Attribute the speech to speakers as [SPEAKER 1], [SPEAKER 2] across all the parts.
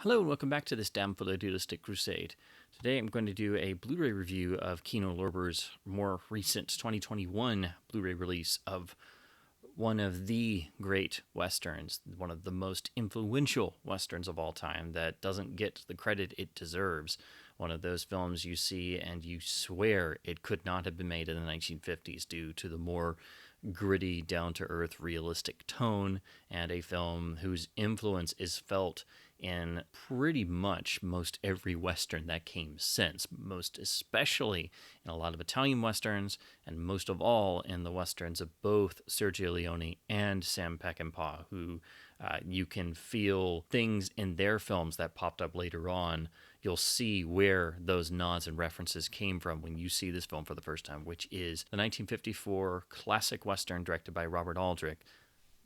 [SPEAKER 1] Hello and welcome back to this damn photorealistic crusade. Today I'm going to do a Blu-ray review of Kino Lorber's more recent 2021 Blu-ray release of one of the great westerns, one of the most influential westerns of all time that doesn't get the credit it deserves. One of those films you see and you swear it could not have been made in the 1950s due to the more gritty, down-to-earth, realistic tone, and a film whose influence is felt in pretty much most every Western that came since, most especially in a lot of Italian Westerns, and most of all in the Westerns of both Sergio Leone and Sam Peckinpah, who you can feel things in their films that popped up later on. You'll see where those nods and references came from when you see this film for the first time, which is the 1954 classic Western directed by Robert Aldrich,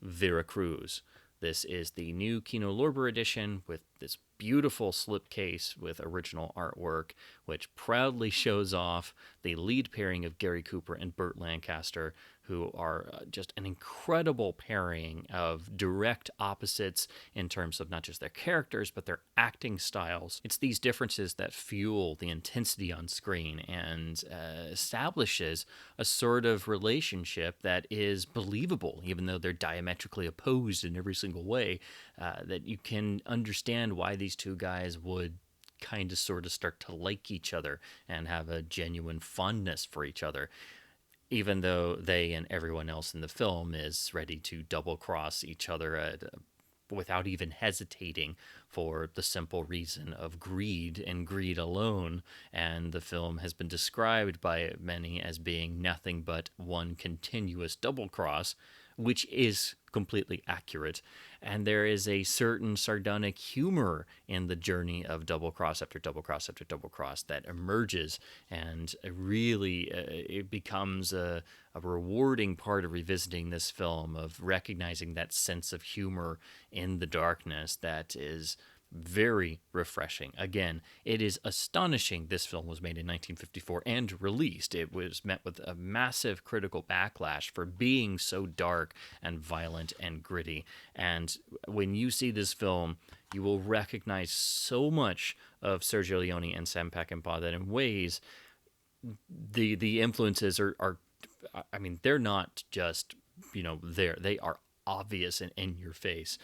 [SPEAKER 1] Vera Cruz. This is the new Kino Lorber edition with this beautiful slipcase with original artwork, which proudly shows off the lead pairing of Gary Cooper and Burt Lancaster, who are just an incredible pairing of direct opposites in terms of not just their characters, but their acting styles. It's these differences that fuel the intensity on screen and establishes a sort of relationship that is believable, even though they're diametrically opposed in every single way, that you can understand why these two guys would kind of sort of start to like each other and have a genuine fondness for each other, even though they and everyone else in the film is ready to double cross each other without even hesitating for the simple reason of greed and greed alone. And the film has been described by many as being nothing but one continuous double cross, which is completely accurate. And there is a certain sardonic humor in the journey of double cross after double cross after double cross that emerges, and really it becomes a rewarding part of revisiting this film, of recognizing that sense of humor in the darkness that is very refreshing. Again, it is astonishing this film was made in 1954 and released. It was met with a massive critical backlash for being so dark and violent and gritty. And when you see this film, you will recognize so much of Sergio Leone and Sam Peckinpah that in ways the influences are I mean, they're not just, there. They are obvious and in your face,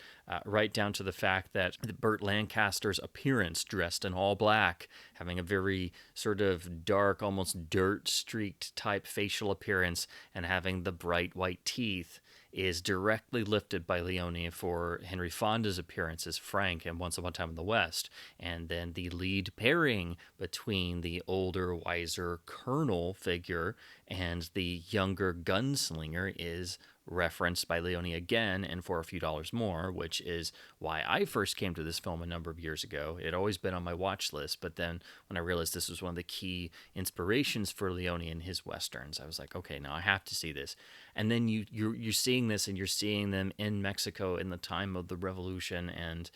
[SPEAKER 1] right down to the fact that Burt Lancaster's appearance, dressed in all black, having a very sort of dark, almost dirt streaked type facial appearance, and having the bright white teeth, is directly lifted by Leone for Henry Fonda's appearance as Frank in Once Upon a Time in the West. And then the lead pairing between the older, wiser colonel figure and the younger gunslinger is referenced by Leone again and For a Few Dollars More, which is why I first came to this film a number of years ago. It had always been on my watch list, but then when I realized this was one of the key inspirations for Leone in his westerns, I was like, okay, now I have to see this. And then you're seeing this, and you're seeing them in Mexico in the time of the revolution and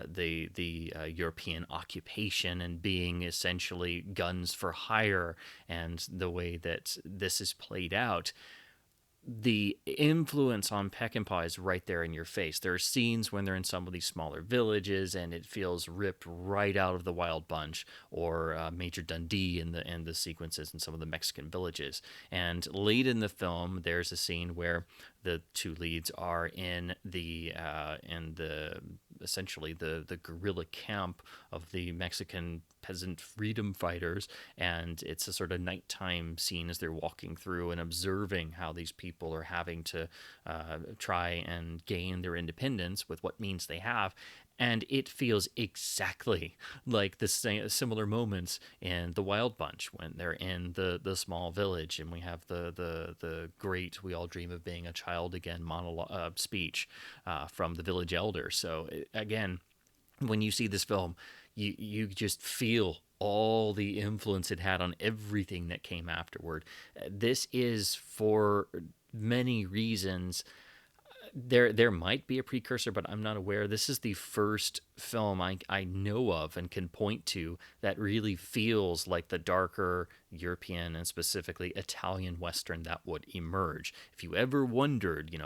[SPEAKER 1] the European occupation, and being essentially guns for hire, and the way that this is played out. The influence on Peckinpah is right there in your face. There are scenes when they're in some of these smaller villages, and it feels ripped right out of The Wild Bunch, or Major Dundee in the sequences in some of the Mexican villages. And late in the film, there's a scene where the two leads are in the essentially the guerrilla camp of the Mexican peasant freedom fighters, and it's a sort of nighttime scene as they're walking through and observing how these people are having to try and gain their independence with what means they have. And it feels exactly like the similar moments in The Wild Bunch when they're in the small village, and we have the great "We all dream of being a child again" monologue speech from the village elder. So again, when you see this film, you just feel all the influence it had on everything that came afterward. This is, for many reasons, There might be a precursor, but I'm not aware. This is the first film I know of and can point to that really feels like the darker European and specifically Italian Western that would emerge. If you ever wondered,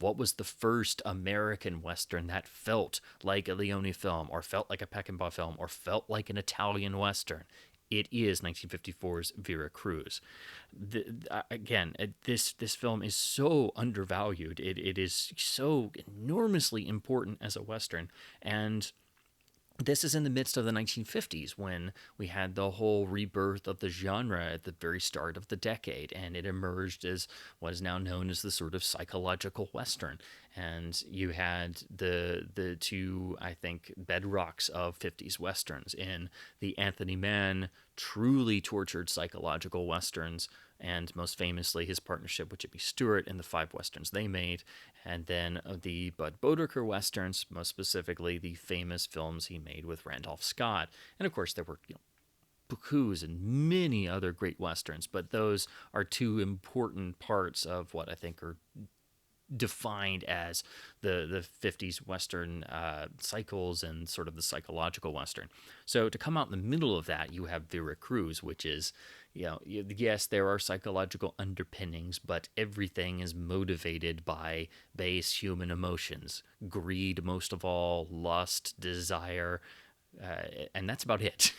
[SPEAKER 1] what was the first American Western that felt like a Leone film or felt like a Peckinpah film or felt like an Italian Western, it is 1954's Vera Cruz. This film is so undervalued. It is so enormously important as a Western. And this is in the midst of the 1950s when we had the whole rebirth of the genre at the very start of the decade, and it emerged as what is now known as the sort of psychological Western. And you had the two, I think, bedrocks of 50s Westerns in the Anthony Mann truly tortured psychological Westerns, and most famously his partnership with Jimmy Stewart in the 5 Westerns they made, and then the Bud Bodeker Westerns, most specifically the famous films he made with Randolph Scott. And of course there were Bukus and many other great Westerns, but those are two important parts of what I think are defined as the 50s Western cycles and sort of the psychological Western. So to come out in the middle of that, you have Vera Cruz, which is, yes, there are psychological underpinnings, but everything is motivated by base human emotions, greed most of all, lust, desire, and that's about it.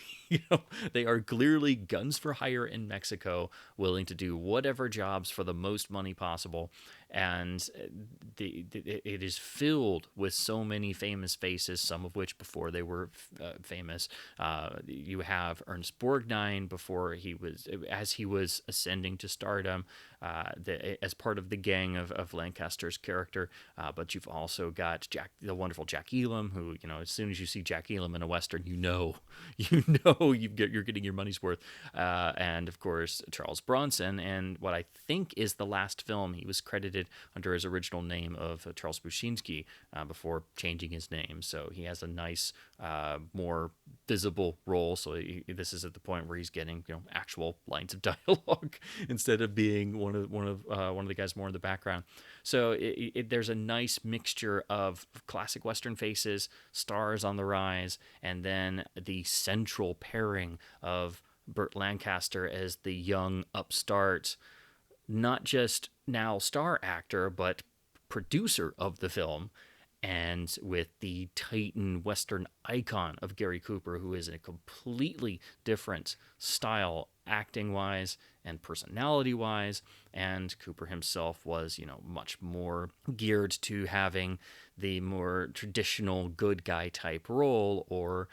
[SPEAKER 1] They are clearly guns for hire in Mexico, willing to do whatever jobs for the most money possible. And it is filled with so many famous faces, some of which before they were famous. You have Ernst Borgnine as he was ascending to stardom, as part of the gang of Lancaster's character. But you've also got the wonderful Jack Elam, who, as soon as you see Jack Elam in a Western, you're getting your money's worth. And of course, Charles Bronson, and what I think is the last film he was credited under his original name of Charles Bushinsky before changing his name. So he has a nice, more visible role. So this is at the point where he's getting actual lines of dialogue instead of being one of the guys more in the background. So there's a nice mixture of classic Western faces, stars on the rise, and then the central pairing of Burt Lancaster as the young upstart, not just now star actor, but producer of the film, and with the Titan Western icon of Gary Cooper, who is a completely different style acting-wise and personality-wise, and Cooper himself was, much more geared to having the more traditional good guy type role, or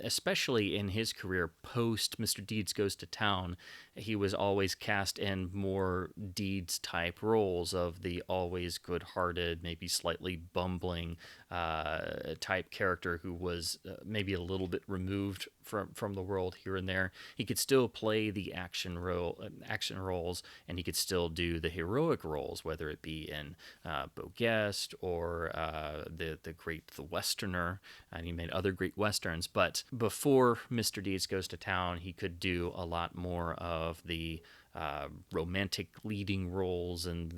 [SPEAKER 1] especially in his career post Mr. Deeds Goes to Town, he was always cast in more Deeds type roles of the always good-hearted, maybe slightly bumbling type character who was maybe a little bit removed from the world here and there. He could still play the action roles, and he could still do the heroic roles, whether it be in Beau Guest or the great The Westerner, and he made other great Westerns. But before Mr. Deeds Goes to Town, he could do a lot more of the romantic leading roles and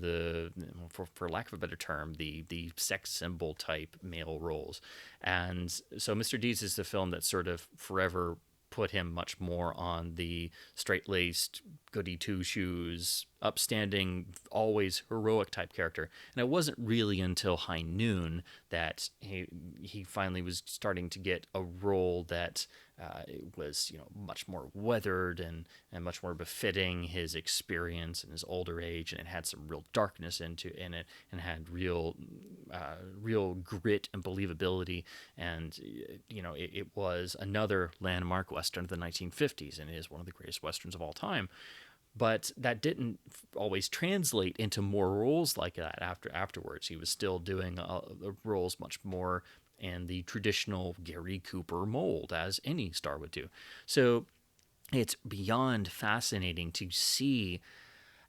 [SPEAKER 1] for lack of a better term, the sex symbol type male roles. And so Mr. Deeds is the film that sort of forever put him much more on the straight-laced, goody two-shoes, upstanding, always heroic type character. And it wasn't really until High Noon that he finally was starting to get a role that was much more weathered and much more befitting his experience and his older age, and it had some real darkness in it, and had real grit and believability. And it was another landmark Western of the 1950s, and it is one of the greatest Westerns of all time. But that didn't always translate into more roles like that afterwards. He was still doing roles much more in the traditional Gary Cooper mold, as any star would do. So it's beyond fascinating to see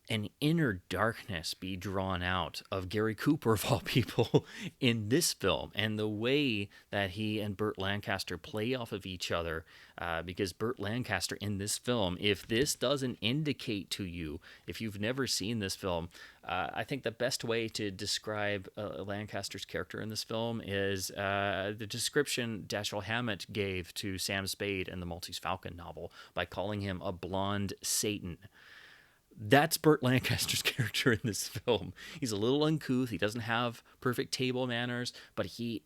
[SPEAKER 1] an inner darkness be drawn out of Gary Cooper, of all people, in this film, and the way that he and Burt Lancaster play off of each other. Because Burt Lancaster in this film, if this doesn't indicate to you, if you've never seen this film, I think the best way to describe Lancaster's character in this film is the description Dashiell Hammett gave to Sam Spade in the Maltese Falcon novel by calling him a blonde Satan. That's Burt Lancaster's character in this film. He's a little uncouth. He doesn't have perfect table manners, but he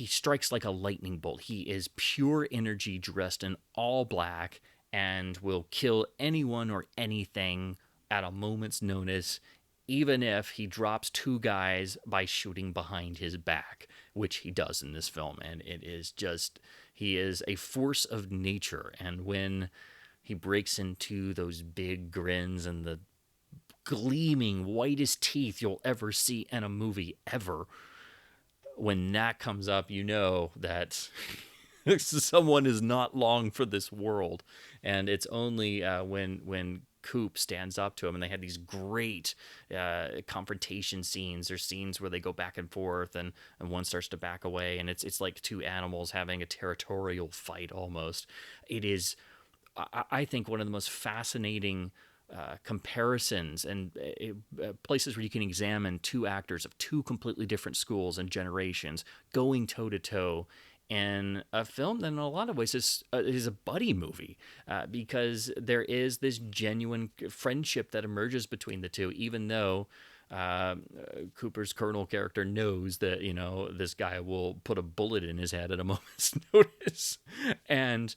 [SPEAKER 1] strikes like a lightning bolt. He is pure energy dressed in all black and will kill anyone or anything at a moment's notice, even if he drops two guys by shooting behind his back, which he does in this film. And it is just, he is a force of nature. And when he breaks into those big grins and the gleaming whitest teeth you'll ever see in a movie ever, when that comes up, you know that someone is not long for this world. And it's only when Coop stands up to him, and they had these great confrontation scenes. There's scenes where they go back and forth, and one starts to back away, and it's like two animals having a territorial fight almost. It is, I think, one of the most fascinating comparisons and places where you can examine two actors of two completely different schools and generations going toe-to-toe in a film that in a lot of ways is a buddy movie, because there is this genuine friendship that emerges between the two, even though Cooper's Colonel character knows that, this guy will put a bullet in his head at a moment's notice. And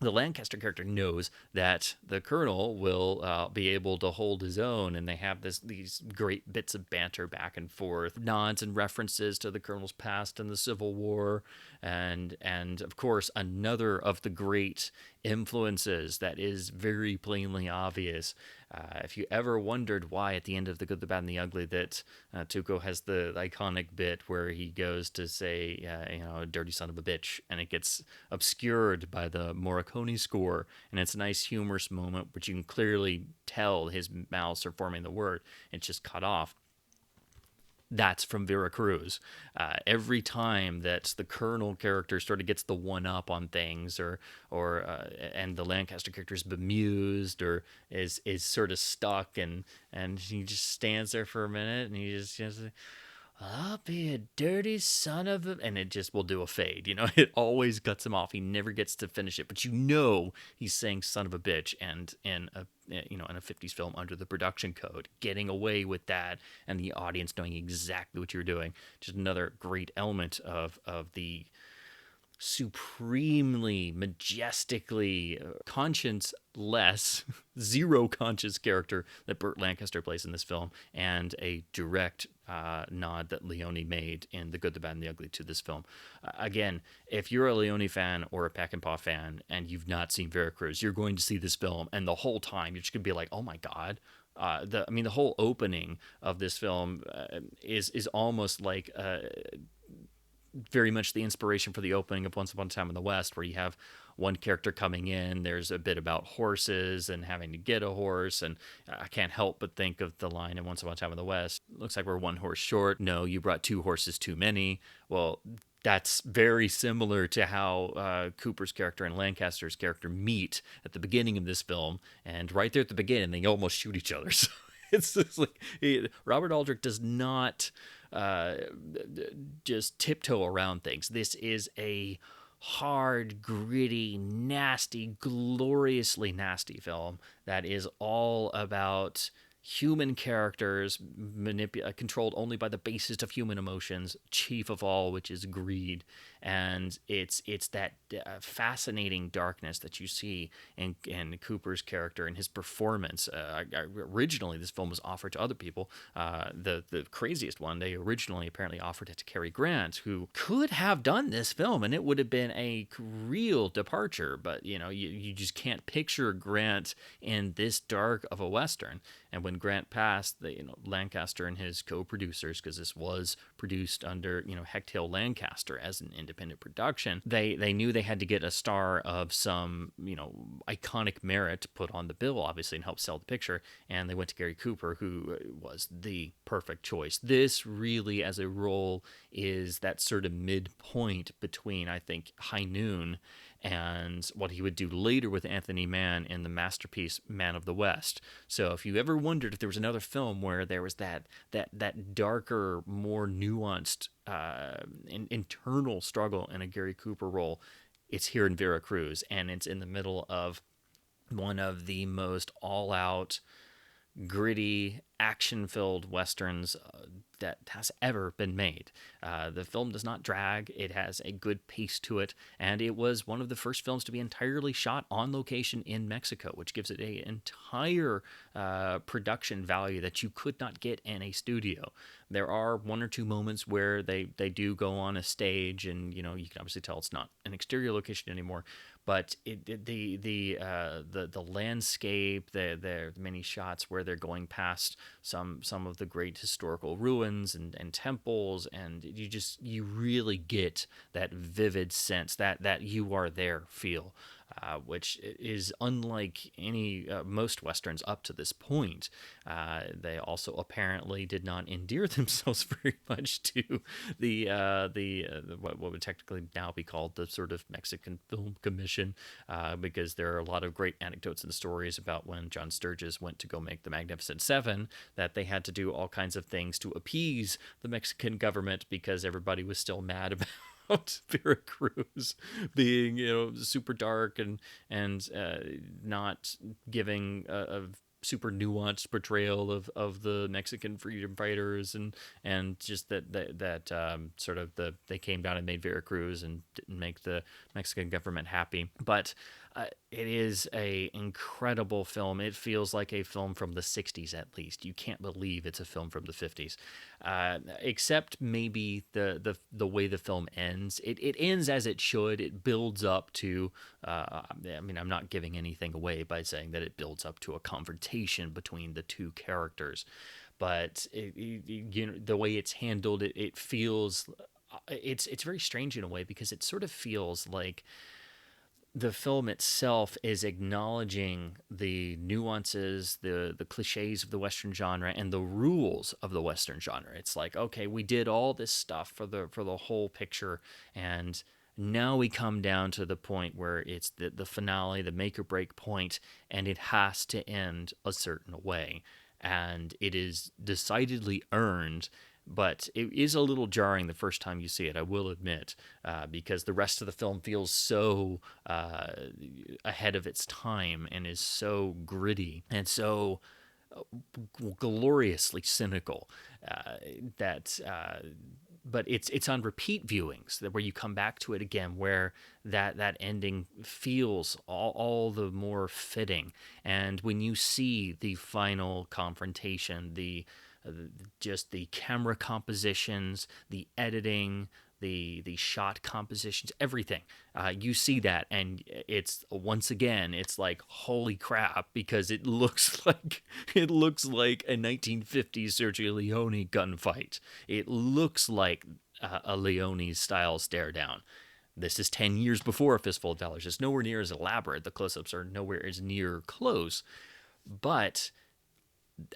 [SPEAKER 1] the Lancaster character knows that the Colonel will be able to hold his own, and they have these great bits of banter back and forth, nods and references to the Colonel's past in the Civil War, and of course another of the great influences that is very plainly obvious. If you ever wondered why at the end of The Good, the Bad, and the Ugly that Tuco has the iconic bit where he goes to say, dirty son of a bitch, and it gets obscured by the Morricone score, and it's a nice humorous moment, but you can clearly tell his mouths are forming the word. It's just cut off. That's from Vera Cruz. Every time that the Colonel character sort of gets the one up on things, and the Lancaster character is bemused or is sort of stuck, and he just stands there for a minute, and he just I'll be a dirty son of a... And it just will do a fade. It always cuts him off. He never gets to finish it. But he's saying son of a bitch, and in a 50s film under the production code, getting away with that, and the audience knowing exactly what you're doing. Just another great element of the supremely, majestically conscience-less, zero conscious character that Burt Lancaster plays in this film, and a direct nod that Leone made in The Good, the Bad, and the Ugly to this film. Again, if you're a Leone fan or a Peckinpah fan and you've not seen Vera Cruz, you're going to see this film, and the whole time you're just going to be like, oh my God. The whole opening of this film is almost like very much the inspiration for the opening of Once Upon a Time in the West, where you have one character coming in, there's a bit about horses and having to get a horse, and I can't help but think of the line in Once Upon a Time in the West, looks like we're one horse short. No, you brought two horses too many. Well, that's very similar to how Cooper's character and Lancaster's character meet at the beginning of this film, and right there at the beginning, they almost shoot each other. So it's just like Robert Aldrich does not just tiptoe around things. This is a hard, gritty, nasty, gloriously nasty film that is all about human characters controlled only by the basest of human emotions, chief of all, which is greed. And it's that fascinating darkness that you see in Cooper's character and his performance. Originally, this film was offered to other people. The craziest one, they originally apparently offered it to Cary Grant, who could have done this film, and it would have been a real departure. But, you just can't picture Grant in this dark of a Western. And when would grant pass, Lancaster and his co-producers, because this was produced under Hechtail Lancaster as an independent production. They knew they had to get a star of some iconic merit put on the bill, obviously, and help sell the picture. And they went to Gary Cooper, who was the perfect choice. This really, as a role, is that sort of midpoint between, I think, High Noon and what he would do later with Anthony Mann in the masterpiece Man of the West. So if you ever wondered if there was another film where there was that darker, more nuanced internal struggle in a Gary Cooper role, it's here in Vera Cruz, and it's in the middle of one of the most all-out, gritty, action-filled westerns that has ever been made. The film does not drag. It has a good pace to it, and it was one of the first films to be entirely shot on location in Mexico, which gives it an entire production value that you could not get in a studio. There are one or two moments where they do go on a stage, and you can obviously tell it's not an exterior location anymore. But the landscape, the many shots where they're going past some of the great historical ruins and temples, and you really get that vivid sense, that you are there feel, which is unlike most westerns up to this point. They also apparently did not endear themselves very much to what would technically now be called the sort of Mexican Film Commission, because there are a lot of great anecdotes and stories about when John Sturges went to go make The Magnificent Seven, that they had to do all kinds of things to appease the Mexican government because everybody was still mad about Vera Cruz being, super dark and not giving a super nuanced portrayal of the Mexican freedom fighters, and just that sort of they came down and made Vera Cruz and didn't make the Mexican government happy. But it is a incredible film. It feels like a film from the 60s at least. You can't believe it's a film from the 50s, except maybe the way the film ends. It ends as it should. It builds up to, I'm not giving anything away by saying that it builds up to a confrontation between the two characters. But the way it's handled, it feels, it's very strange in a way, because it sort of feels like the film itself is acknowledging the nuances, the cliches of the Western genre and the rules of the Western genre. It's like, okay, we did all this stuff for the whole picture, and now we come down to the point where it's the finale, the make or break point, and it has to end a certain way. And it is decidedly earned, but it is a little jarring the first time you see it, I will admit, because the rest of the film feels so ahead of its time and is so gritty and so gloriously cynical but it's on repeat viewings where you come back to it again, where that ending feels all the more fitting. And when you see the final confrontation, just the camera compositions, the editing, the shot compositions, everything, you see that, and it's once again, it's like, holy crap, because it looks like a 1950s Sergio Leone gunfight. It looks like a Leone style stare down. This is 10 years before A Fistful of Dollars. It's nowhere near as elaborate. The close-ups are nowhere as near close, but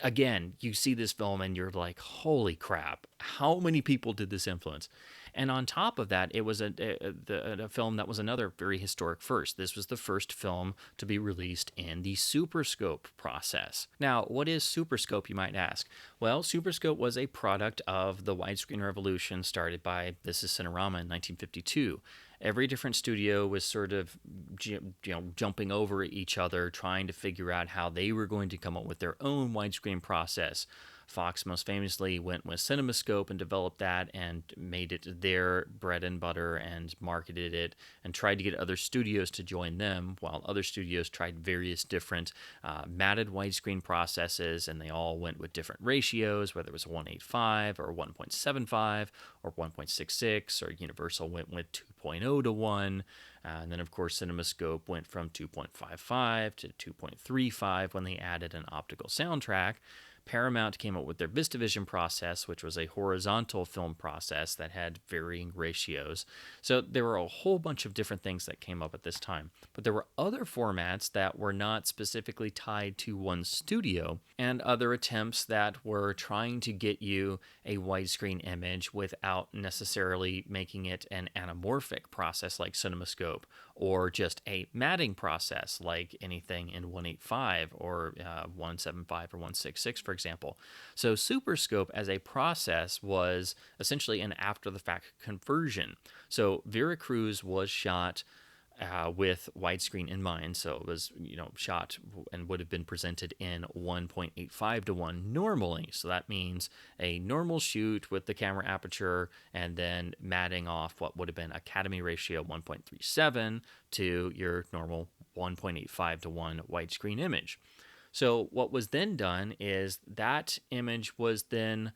[SPEAKER 1] again, you see this film and you're like, holy crap, how many people did this influence? And on top of that, it was a film that was another very historic first. This was the first film to be released in the SuperScope process. Now, what is SuperScope, you might ask? Well, SuperScope was a product of the widescreen revolution started by This Is Cinerama in 1952. Every different studio was sort of jumping over each other, trying to figure out how they were going to come up with their own widescreen process. Fox most famously went with CinemaScope and developed that and made it their bread and butter and marketed it and tried to get other studios to join them, while other studios tried various different matted widescreen processes, and they all went with different ratios, whether it was 1.85 or 1.75 or 1.66, or Universal went with 2.0 to 1. And then, of course, CinemaScope went from 2.55 to 2.35 when they added an optical soundtrack. Paramount came up with their VistaVision process, which was a horizontal film process that had varying ratios. So there were a whole bunch of different things that came up at this time. But there were other formats that were not specifically tied to one studio, and other attempts that were trying to get you a widescreen image without necessarily making it an anamorphic process like CinemaScope, or just a matting process like anything in 185 or 175 or 166, for example. So SuperScope as a process was essentially an after-the-fact conversion. So Vera Cruz was shot with widescreen in mind, so it was shot and would have been presented in 1.85 to 1 normally. So that means a normal shoot with the camera aperture and then matting off what would have been Academy ratio 1.37 to your normal 1.85 to 1 widescreen image. So what was then done is that image was then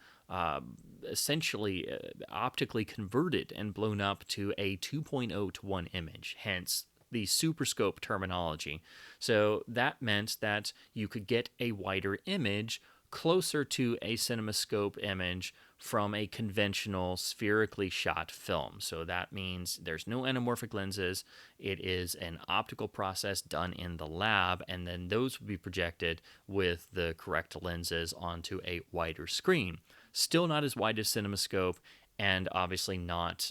[SPEAKER 1] essentially optically converted and blown up to a 2.0 to 1 image, hence the SuperScope terminology. So that meant that you could get a wider image closer to a CinemaScope image from a conventional spherically shot film. So that means there's no anamorphic lenses. It is an optical process done in the lab, and then those would be projected with the correct lenses onto a wider screen. Still not as wide as CinemaScope, and obviously not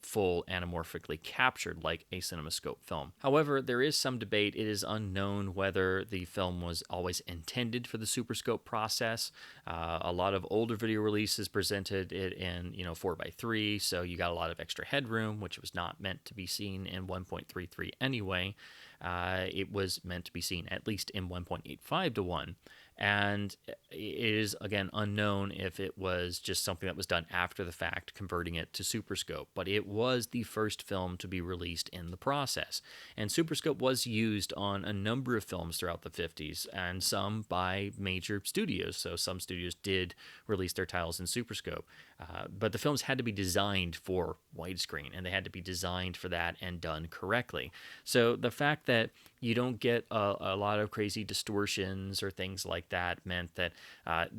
[SPEAKER 1] full anamorphically captured like a CinemaScope film. However, there is some debate. It is unknown whether the film was always intended for the SuperScope process. A lot of older video releases presented it in 4:3, so you got a lot of extra headroom, which was not meant to be seen in 1.33 anyway. It was meant to be seen at least in 1.85 to 1. And it is, again, unknown if it was just something that was done after the fact, converting it to SuperScope. But it was the first film to be released in the process. And SuperScope was used on a number of films throughout the 50s, and some by major studios. So some studios did release their titles in SuperScope. But the films had to be designed for widescreen, and they had to be designed for that and done correctly. So the fact that you don't get a lot of crazy distortions or things like that meant that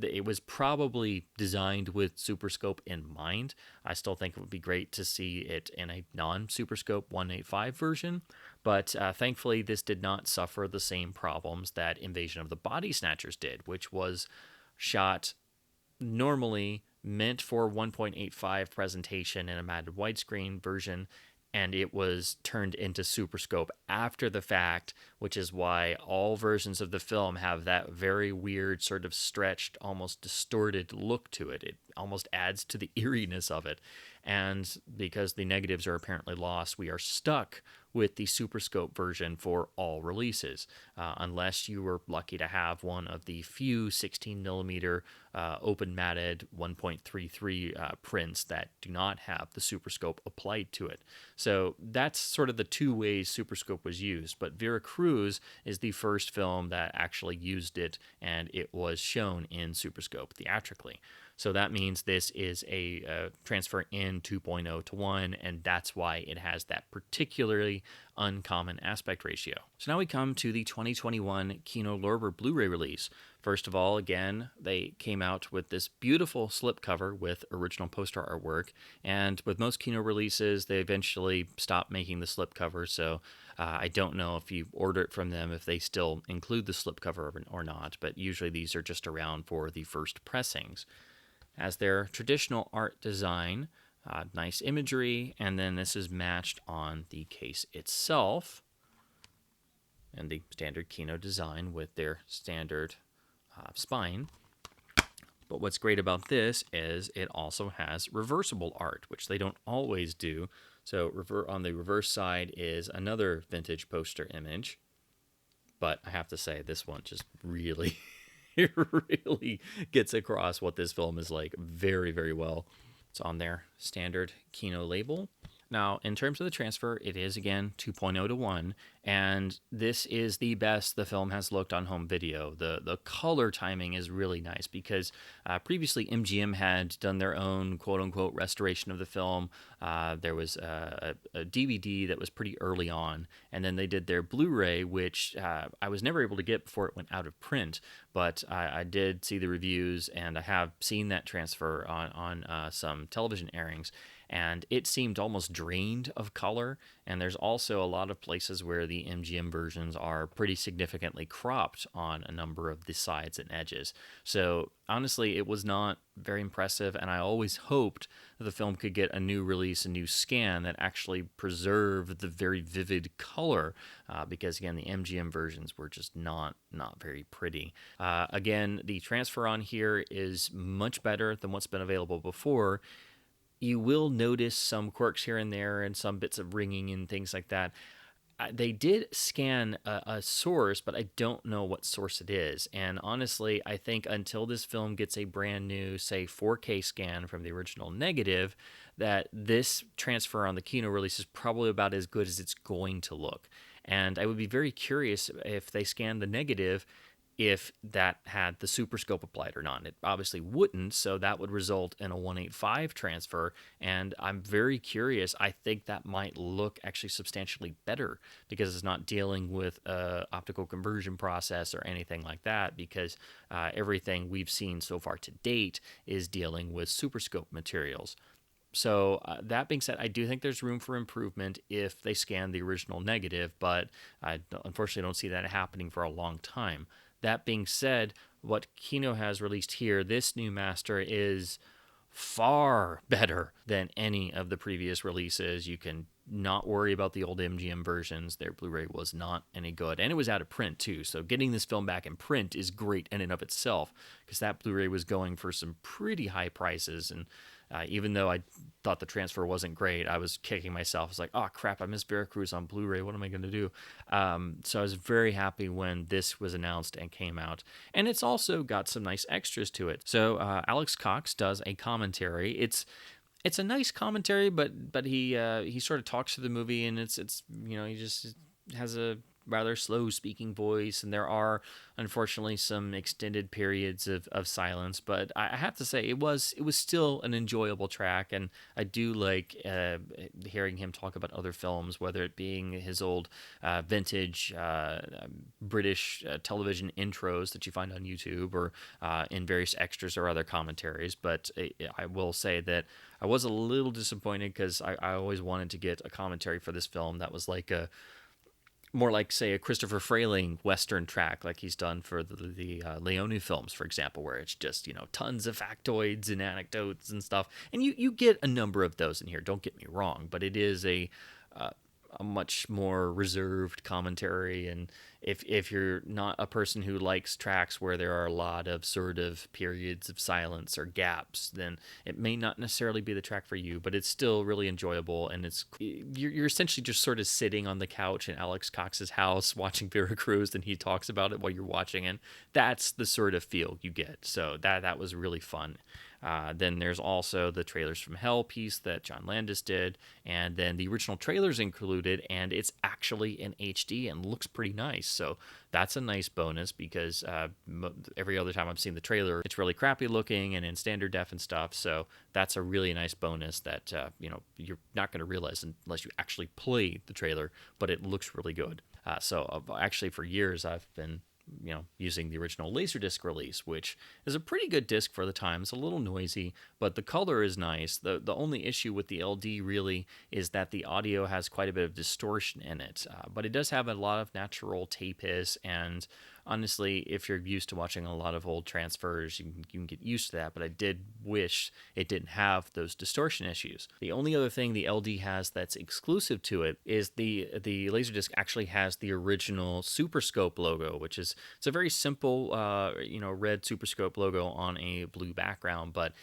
[SPEAKER 1] it was probably designed with SuperScope in mind. I still think it would be great to see it in a non-SuperScope 185 version, but thankfully this did not suffer the same problems that Invasion of the Body Snatchers did, which was shot normally meant for 1.85 presentation in a matted widescreen version, and it was turned into SuperScope after the fact, which is why all versions of the film have that very weird sort of stretched, almost distorted look to it. It almost adds to the eeriness of it. And because the negatives are apparently lost, we are stuck with the SuperScope version for all releases, unless you were lucky to have one of the few 16mm open matted 1.33 prints that do not have the SuperScope applied to it. So that's sort of the two ways SuperScope was used. But Vera Cruz is the first film that actually used it, and it was shown in SuperScope theatrically. So that means this is a transfer in 2.0 to 1, and that's why it has that particularly uncommon aspect ratio. So now we come to the 2021 Kino Lorber Blu-ray release. First of all, again, they came out with this beautiful slipcover with original poster artwork, and with most Kino releases, they eventually stopped making the slipcover, so I don't know if you order it from them if they still include the slipcover or not, but usually these are just around for the first pressings. As their traditional art design, nice imagery, and then this is matched on the case itself, and the standard Kino design with their standard spine. But what's great about this is it also has reversible art, which they don't always do. So on the reverse side is another vintage poster image, but I have to say this one just really it really gets across what this film is like very, very well. It's on their standard Kino label. Now, in terms of the transfer, it is again 2.0 to 1, and this is the best the film has looked on home video. The color timing is really nice because previously MGM had done their own quote unquote restoration of the film. There was a DVD that was pretty early on, and then they did their Blu-ray, which I was never able to get before it went out of print, but I did see the reviews, and I have seen that transfer on some television airings. And it seemed almost drained of color. And there's also a lot of places where the MGM versions are pretty significantly cropped on a number of the sides and edges. So honestly, it was not very impressive. And I always hoped that the film could get a new release, a new scan that actually preserved the very vivid color. Because again, the MGM versions were just not very pretty. Again, the transfer on here is much better than what's been available before. You will notice some quirks here and there and some bits of ringing and things like that. They did scan a source, but I don't know what source it is. And honestly, I think until this film gets a brand new, say, 4K scan from the original negative, that this transfer on the Kino release is probably about as good as it's going to look. And I would be very curious if they scan the negative, if that had the SuperScope applied or not. It obviously wouldn't, so that would result in a 185 transfer, and I'm very curious. I think that might look actually substantially better because it's not dealing with an optical conversion process or anything like that, because everything we've seen so far to date is dealing with SuperScope materials. So that being said, I do think there's room for improvement if they scan the original negative, but I unfortunately don't see that happening for a long time. That being said, what Kino has released here, this new master is far better than any of the previous releases. You can not worry about the old MGM versions. Their Blu-ray was not any good, and it was out of print too. So getting this film back in print is great in and of itself, because that Blu-ray was going for some pretty high prices. And even though I thought the transfer wasn't great, I was kicking myself. I was like, oh crap, I missed VERA CRUZ on Blu-ray. What am I going to do? So I was very happy when this was announced and came out. And it's also got some nice extras to it. So Alex Cox does a commentary. It's a nice commentary, but he sort of talks to the movie, and it's he just has a rather slow speaking voice, and there are unfortunately some extended periods of silence, but I have to say it was still an enjoyable track, and I do like hearing him talk about other films, whether it being his old vintage British television intros that you find on YouTube, or in various extras or other commentaries. But I will say that I was a little disappointed, because I always wanted to get a commentary for this film that was like more like, say, a Christopher Frayling Western track, like he's done for the Leone films, for example, where it's just, tons of factoids and anecdotes and stuff. And you get a number of those in here, don't get me wrong, but it is a much more reserved commentary. And if you're not a person who likes tracks where there are a lot of sort of periods of silence or gaps, then it may not necessarily be the track for you, but it's still really enjoyable. And you're essentially just sort of sitting on the couch in Alex Cox's house watching VERA CRUZ, and he talks about it while you're watching, and that's the sort of feel you get. So that was really fun. Then there's also the Trailers from Hell piece that John Landis did, and then the original trailer's included, and it's actually in HD and looks pretty nice. So that's a nice bonus, because every other time I've seen the trailer, it's really crappy looking and in standard def and stuff. So that's a really nice bonus that you're not going to realize unless you actually play the trailer, but it looks really good. So actually for years I've been using the original Laserdisc release, which is a pretty good disc for the time. It's a little noisy, but the color is nice. The only issue with the LD really is that the audio has quite a bit of distortion in it, but it does have a lot of natural tape hiss, and honestly, if you're used to watching a lot of old transfers, you can get used to that, but I did wish it didn't have those distortion issues. The only other thing the LD has that's exclusive to it is the Laserdisc actually has the original SuperScope logo, which is, it's a very simple, red SuperScope logo on a blue background, but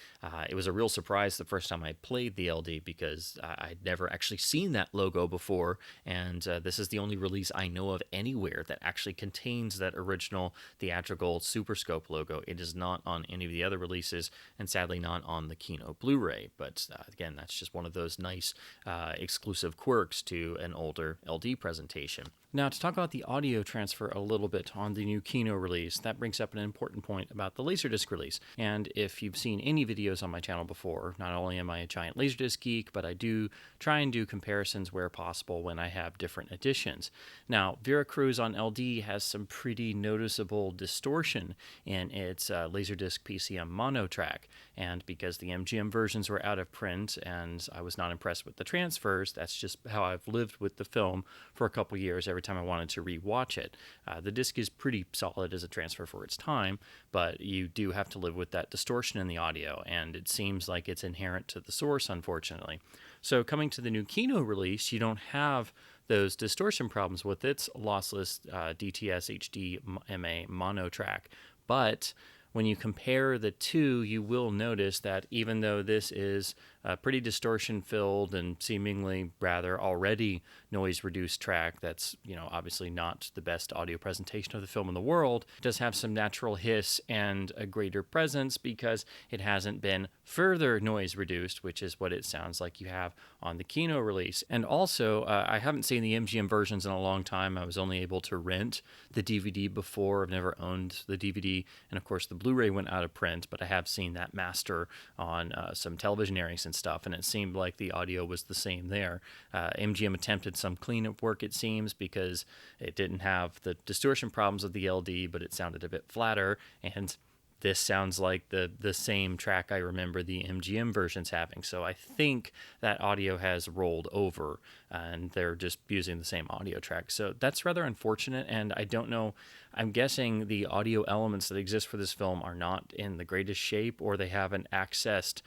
[SPEAKER 1] it was a real surprise the first time I played the LD, because I'd never actually seen that logo before, and this is the only release I know of anywhere that actually contains that original theatrical SuperScope logo. It is not on any of the other releases, and sadly not on the Kino Blu-ray. But again, that's just one of those nice exclusive quirks to an older LD presentation. Now, to talk about the audio transfer a little bit on the new Kino release, that brings up an important point about the Laserdisc release. And if you've seen any videos on my channel before, not only am I a giant Laserdisc geek, but I do try and do comparisons where possible when I have different editions. Now, VERA CRUZ on LD has some pretty noticeable distortion in its Laserdisc PCM mono track. And because the MGM versions were out of print and I was not impressed with the transfers, that's just how I've lived with the film for a couple years every time I wanted to rewatch it. The disc is pretty solid as a transfer for its time, but you do have to live with that distortion in the audio, and it seems like it's inherent to the source, unfortunately. So coming to the new Kino release, you don't have those distortion problems with its lossless DTS HD MA mono track, but when you compare the two, you will notice that even though this is a pretty distortion-filled and seemingly rather already noise-reduced track that's, obviously not the best audio presentation of the film in the world, it does have some natural hiss and a greater presence because it hasn't been further noise-reduced, which is what it sounds like you have on the Kino release. And also, I haven't seen the MGM versions in a long time. I was only able to rent the DVD before. I've never owned the DVD, and of course the Blu-ray went out of print, but I have seen that master on some television airings and stuff, and it seemed like the audio was the same there. MGM attempted some cleanup work, it seems, because it didn't have the distortion problems of the LD, but it sounded a bit flatter, and this sounds like the same track I remember the MGM versions having. So I think that audio has rolled over and they're just using the same audio track. So that's rather unfortunate, and I don't know. I'm guessing the audio elements that exist for this film are not in the greatest shape, or they haven't accessed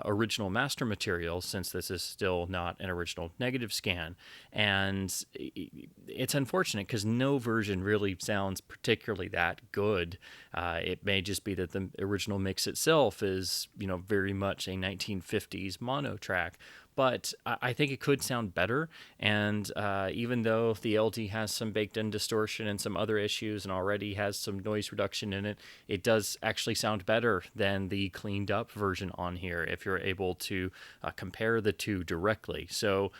[SPEAKER 1] original master material, since this is still not an original negative scan. And it's unfortunate because no version really sounds particularly that good. It may just be that the original mix itself is, very much a 1950s mono track. But I think it could sound better, and even though the LD has some baked-in distortion and some other issues and already has some noise reduction in it, it does actually sound better than the cleaned-up version on here if you're able to compare the two directly. So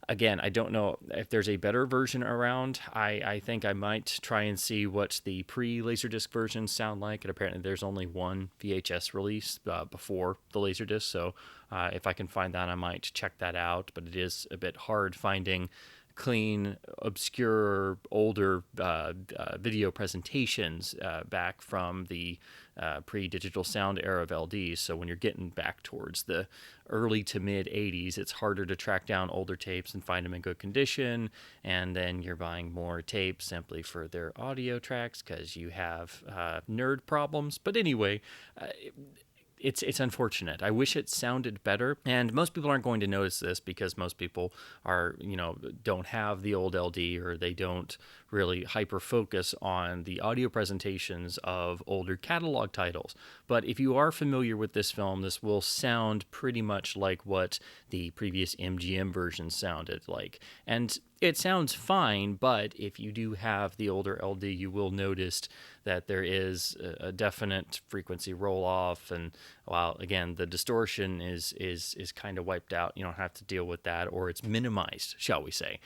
[SPEAKER 1] again, I don't know if there's a better version around. I think I might try and see what the pre-Laserdisc versions sound like. And apparently there's only one VHS release before the Laserdisc. So if I can find that, I might check that out. But it is a bit hard finding clean, obscure, older video presentations back from the pre-digital sound era of LDs. So when you're getting back towards the early to mid 80s, it's harder to track down older tapes and find them in good condition. And then you're buying more tapes simply for their audio tracks because you have nerd problems. But anyway, it's unfortunate. I wish it sounded better, and most people aren't going to notice this because most people are, don't have the old LD, or they don't really hyper focus on the audio presentations of older catalog titles. But if you are familiar with this film, this will sound pretty much like what the previous MGM version sounded like. And it sounds fine, but if you do have the older LD, you will notice that there is a definite frequency roll-off, and while, again, the distortion is kind of wiped out, you don't have to deal with that, or it's minimized, shall we say.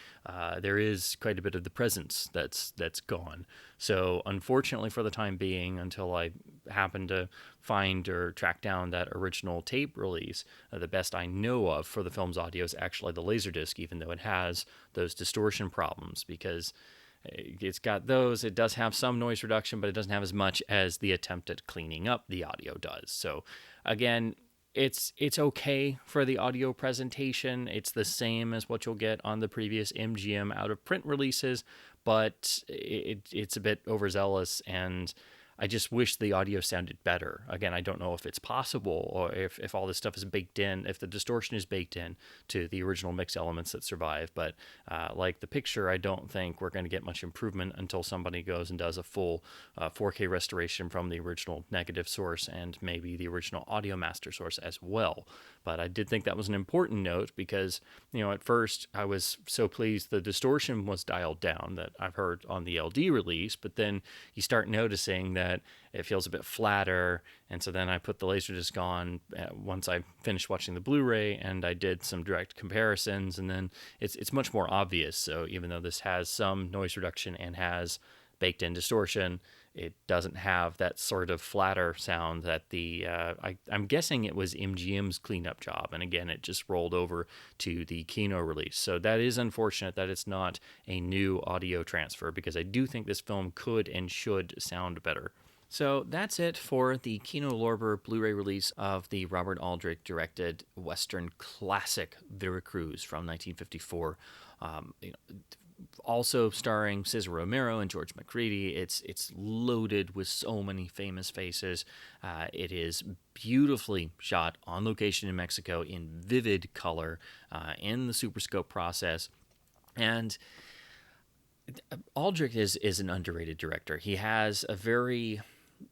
[SPEAKER 1] There is quite a bit of the presence that's gone. So unfortunately for the time being, until I happen to find or track down that original tape release, the best I know of for the film's audio is actually the Laserdisc, even though it has those distortion problems, because it's got those. It does have some noise reduction, but it doesn't have as much as the attempt at cleaning up the audio does. So again, it's okay for the audio presentation. It's the same as what you'll get on the previous MGM out of print releases, but it's a bit overzealous, and I just wish the audio sounded better. Again, I don't know if it's possible or if all this stuff is baked in, if the distortion is baked in to the original mix elements that survive. But like the picture, I don't think we're going to get much improvement until somebody goes and does a full 4K restoration from the original negative source and maybe the original audio master source as well. But I did think that was an important note because, at first I was so pleased the distortion was dialed down that I've heard on the LD release, but then you start noticing that it feels a bit flatter. And so then I put the Laserdisc on once I finished watching the Blu-ray, and I did some direct comparisons, and then it's much more obvious. So even though this has some noise reduction and has baked in distortion, it doesn't have that sort of flatter sound that I'm guessing it was MGM's cleanup job. And again, it just rolled over to the Kino release. So that is unfortunate that it's not a new audio transfer, because I do think this film could and should sound better. So that's it for the Kino Lorber Blu-ray release of the Robert Aldrich directed Western classic Vera Cruz from 1954. Also starring Cesar Romero and George McCready. It's loaded with so many famous faces. It is beautifully shot on location in Mexico in vivid color in the SuperScope process. And Aldrich is an underrated director. He has a very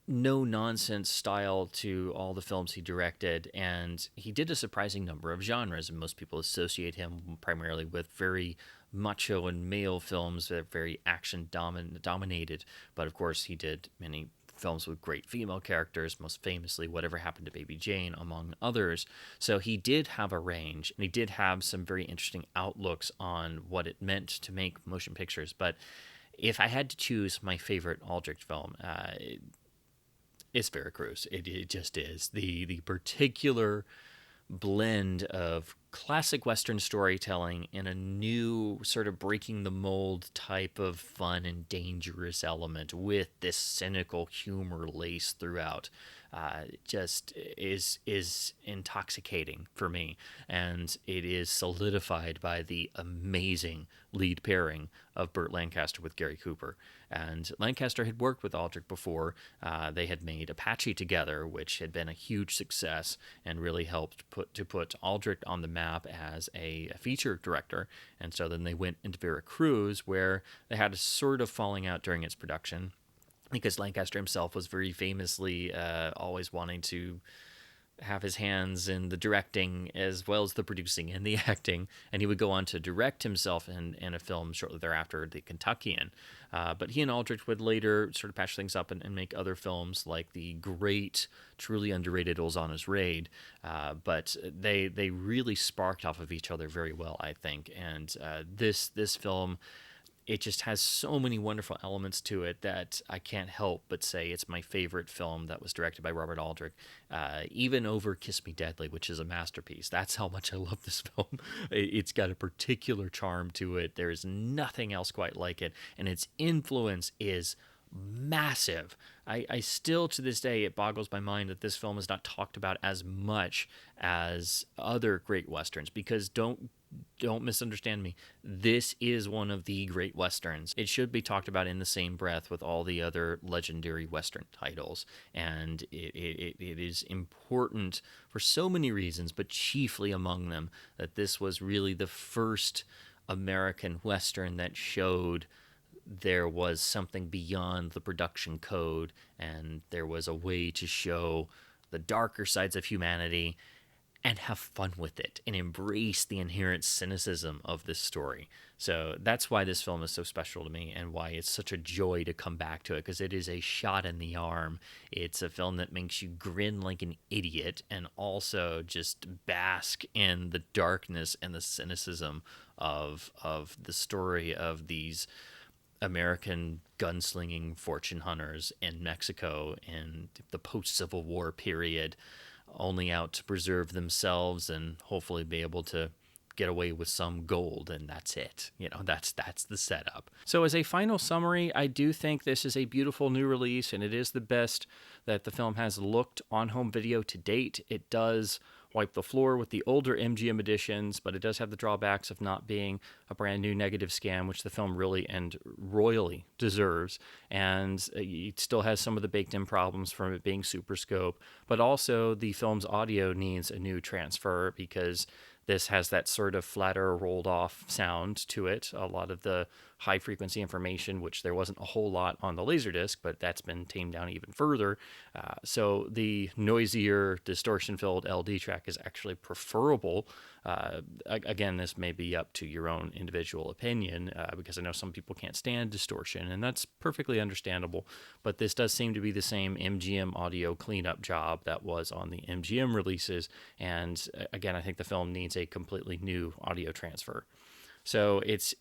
[SPEAKER 1] no-nonsense style to all the films he directed, and he did a surprising number of genres, and most people associate him primarily with very macho and male films that are very action dominated. But of course, he did many films with great female characters, most famously Whatever Happened to Baby Jane, among others. So he did have a range, and he did have some very interesting outlooks on what it meant to make motion pictures. But if I had to choose my favorite Aldrich film, it's Vera Cruz. It just is. The particular blend of classic Western storytelling in a new sort of breaking the mold type of fun and dangerous element with this cynical humor laced throughout. Just is intoxicating for me, and it is solidified by the amazing lead pairing of Burt Lancaster with Gary Cooper. And Lancaster had worked with Aldrich before. They had made Apache together, which had been a huge success and really helped put Aldrich on the map as a feature director. And so then they went into Vera Cruz, where they had a sort of falling out during its production, because Lancaster himself was very famously always wanting to have his hands in the directing as well as the producing and the acting, and he would go on to direct himself in a film shortly thereafter, The Kentuckian. But he and Aldrich would later sort of patch things up and make other films like the great, truly underrated Ozana's Raid. But they really sparked off of each other very well, I think. And this film, it just has so many wonderful elements to it that I can't help but say it's my favorite film that was directed by Robert Aldrich, even over Kiss Me Deadly, which is a masterpiece. That's how much I love this film. It's got a particular charm to it. There is nothing else quite like it, and its influence is massive. I still, to this day, it boggles my mind that this film is not talked about as much as other great Westerns, because don't misunderstand me. This is one of the great Westerns. It should be talked about in the same breath with all the other legendary Western titles. And it is important for so many reasons, but chiefly among them that this was really the first American Western that showed there was something beyond the production code, and there was a way to show the darker sides of humanity and have fun with it and embrace the inherent cynicism of this story. So that's why this film is so special to me, and why it's such a joy to come back to it, because it is a shot in the arm. It's a film that makes you grin like an idiot and also just bask in the darkness and the cynicism of the story of these American gunslinging fortune hunters in Mexico in the post-Civil War period, only out to preserve themselves and hopefully be able to get away with some gold, and that's it. That's the setup. So as a final summary, I do think this is a beautiful new release, and it is the best that the film has looked on home video to date. It does wipe the floor with the older MGM editions, but it does have the drawbacks of not being a brand new negative scan, which the film really and royally deserves. And it still has some of the baked in problems from it being SuperScope, but also the film's audio needs a new transfer because this has that sort of flatter, rolled off sound to it. A lot of the high frequency information, which there wasn't a whole lot on the Laserdisc, but that's been tamed down even further. So the noisier, distortion filled LD track is actually preferable. Again, this may be up to your own individual opinion because I know some people can't stand distortion, and that's perfectly understandable. But this does seem to be the same MGM audio cleanup job that was on the MGM releases. And again, I think the film needs a completely new audio transfer. So it's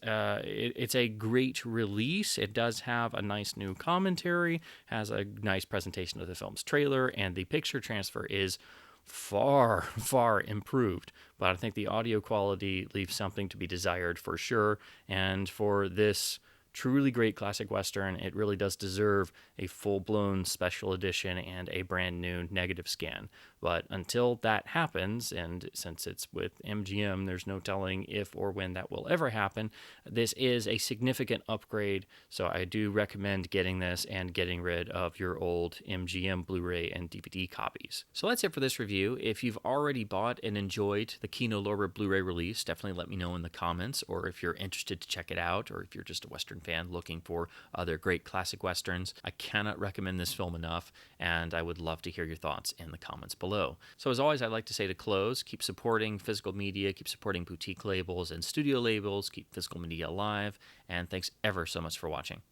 [SPEAKER 1] a great release. It does have a nice new commentary, has a nice presentation of the film's trailer, and the picture transfer is far, far improved. But I think the audio quality leaves something to be desired for sure. And for this truly great classic Western, it really does deserve a full-blown special edition and a brand new negative scan. But until that happens, and since it's with MGM, there's no telling if or when that will ever happen, this is a significant upgrade, so I do recommend getting this and getting rid of your old MGM Blu-ray and DVD copies. So that's it for this review. If you've already bought and enjoyed the Kino Lorber Blu-ray release, definitely let me know in the comments, or if you're interested to check it out, or if you're just a Western fan looking for other great classic Westerns. I cannot recommend this film enough, and I would love to hear your thoughts in the comments below. So as always, I'd like to say to close, keep supporting physical media, keep supporting boutique labels and studio labels, keep physical media alive, and thanks ever so much for watching.